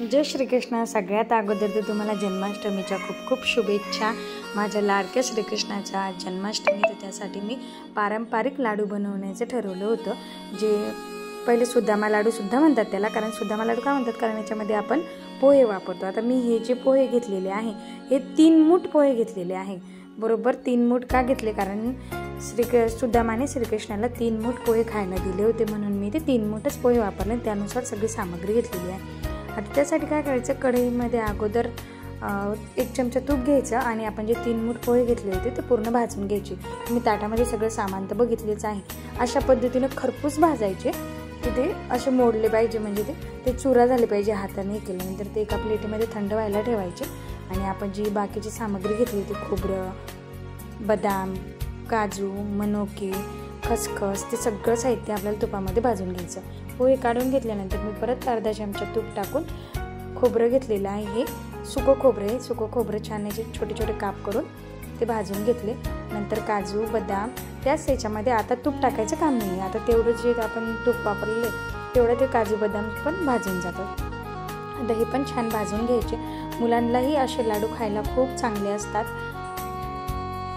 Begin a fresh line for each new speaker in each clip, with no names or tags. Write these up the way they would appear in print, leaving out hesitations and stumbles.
जय श्रीकृष्ण। सगळ्यात अगोदर तर तुम्हाला जन्माष्टमीच्या खूप खूप शुभेच्छा। माझ्या लाडक्या श्रीकृष्णाच्या आज जन्माष्टमी, तर त्यासाठी मी पारंपरिक लाडू बनवण्याचं ठरवलं होतं, जे पहिले सुदामा लाडूसुद्धा म्हणतात त्याला। कारण सुदामा लाडू का म्हणतात, कारण याच्यामध्ये आपण पोहे वापरतो। आता मी हे जे पोहे घेतलेले आहे हे 3 मूठ पोहे घेतलेले आहे। बरोबर 3 मूठ का घेतले, कारण सुदामाने श्रीकृष्णाला 3 मूठ पोहे खायला दिले होते, म्हणून मी ते 3 मूठच पोहे वापरले। त्यानुसार सगळी सामग्री घेतलेली आहे। आता त्यासाठी काय करायचं, कढईमध्ये अगोदर 1 चमचा तूप घ्यायचं आणि आपण जे 3 मूठ पोहे घेतले होते ते पूर्ण भाजून घ्यायचे। मी ताटामध्ये सगळं सामान तर बघितलेच आहे। अशा पद्धतीने खरपूस भाजायचे, की ते असे मोडले पाहिजे, म्हणजे ते चुरा झाले पाहिजे हाताने केल्यानंतर। ते एका प्लेटमध्ये थंड व्हायला ठेवायचे आणि आपण जी बाकीची सामग्री घेतली होती, खोबरं, बदाम, काजू, मनुके, खसखस, ते सगळं साहित्य आपल्याला तुपामध्ये भाजून घ्यायचं। पोहे काढून घेतल्यानंतर मी परत अर्धा चमचा तूप टाकून खोबरं घेतलेलं आहे, हे सुकं खोबरं आहे। सुकं खोबरं छान याचे छोटे छोटे काप करून ते भाजून घेतले। नंतर काजू, बदाम, त्याच याच्यामध्ये आता तूप टाकायचं काम नाही आहे। आता तेवढं जे आपण तूप वापरले तेवढं ते काजू बदाम पण भाजून जातात। आता हे पण छान भाजून घ्यायचे। मुलांनाही असे लाडू खायला खूप चांगले असतात।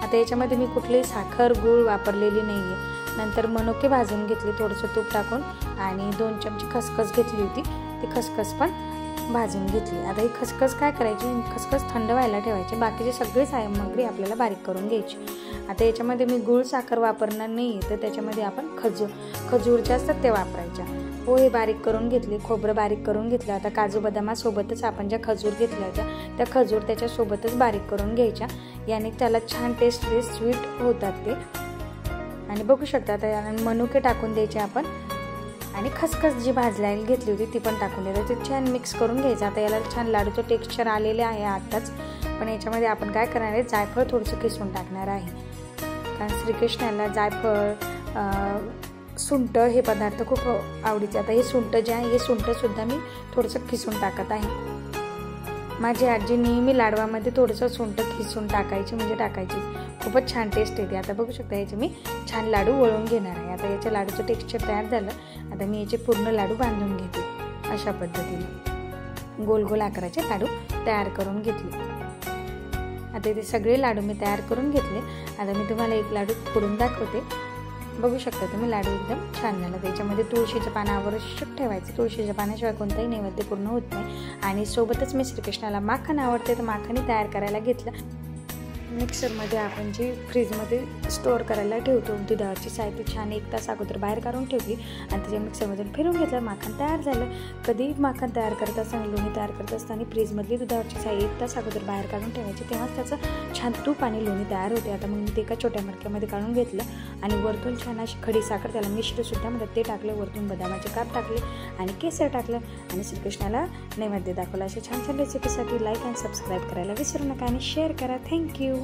आता याच्यामध्ये मी कुठलीही साखर गूळ वापरलेली नाही आहे। नंतर मनुके भाजून घेतले थोडंसं तूप टाकून, आणि 2 चमचे खसखस घेतली होती, ती खसखस पण भाजून घेतली। आता ही खसखस काय करायची, खसखस थंड व्हायला ठेवायची, बाकीची सगळी सामग्री आपल्याला बारीक करून घ्यायची। आता याच्यामध्ये मी गूळ साखर वापरणार नाही आहे, तर त्याच्यामध्ये आपण खजूर जे असतात ते वापरायच्या। पोहे बारीक करून घेतले, खोबरं बारीक करून घेतलं। आता काजू बदामासोबतच आपण ज्या खजूर घेतल्या होत्या त्या खजूर त्याच्यासोबतच बारीक करून घ्यायच्या, याने त्याला छान टेस्ट स्वीट होतात ते। आणि बघू शकता आता याला मनुके टाकून द्यायचे आपण, आणि खसखस जी भाजलेली घेतली होती ती पण टाकून द्यायची। ते छान मिक्स करून घ्यायचं। आता याला छान लाडूचं टेक्स्चर आलेले आहे आताच, पण याच्यामध्ये आपण काय करणार आहे, जायफळ थोडंसं किसून टाकणार आहे, कारण श्रीकृष्णाला जायफळ, सुंठ हे पदार्थ खूप आवडीचे। आता हे सुंठ जे आहे, हे सुंठसुद्धा मी थोडंसं किसून टाकत आहे। माझी आजी नेहमी लाडवामध्ये थोडंसं सुंठ किसून टाकायची, म्हणजे टाकायची, खूपच छान टेस्ट येते। आता बघू शकता याचे मी छान लाडू वळून घेणार आहे। आता याच्या लाडूचं टेक्स्चर तयार झालं। आता मी याचे पूर्ण लाडू बांधून घेते, अशा पद्धतीने गोल गोल आकाराचे लाडू तयार करून घेतले। आता ते सगळे लाडू मी तयार करून घेतले। आता मी तुम्हाला एक लाडू फोडून दाखवते, बघू शकता तुम्ही। लाडू एकदम छान झाला। त्याच्यामध्ये तुळशीच्या पानं आवश्यक ठेवायचं, तुळशीच्या पानाशिवाय कोणताही नैवेद्य पूर्ण होत नाही। आणि सोबतच मी श्रीकृष्णाला माखन आवडते, तर माखनही तयार करायला घेतलं। मिक्सरमध्ये आपण जी फ्रीजमध्ये स्टोअर करायला ठेवतो दुधावरची साय, ती छान 1 तास अगोदर बाहेर काढून ठेवली आणि त्याच्या मिक्सरमधून फिरून घेतलं, माखन तयार झालं। कधी माखन तयार करत असताना, लोणी तयार करत असताना फ्रीजमधली दुधावरची साय 1 तास अगोदर बाहेर काढून ठेवायची, तेव्हाच त्याचं छान तूप आणि लोणी तयार होते। आता मग मी ते एका छोट्या मडक्यामध्ये काढून घेतलं आणि वरतून छान अशी खडी साखर, त्याला मिश्रसुद्धा म्हणतात, ते टाकलं। वरतून बदामाचे काप टाकले आणि केसर टाकलं आणि श्रीकृष्णाला नैवेद्य दाखवला। अशा छान छान रेसिपीसाठी लाईक आणि सबस्क्राईब करायला विसरू नका आणि शेअर करा। थँक्यू।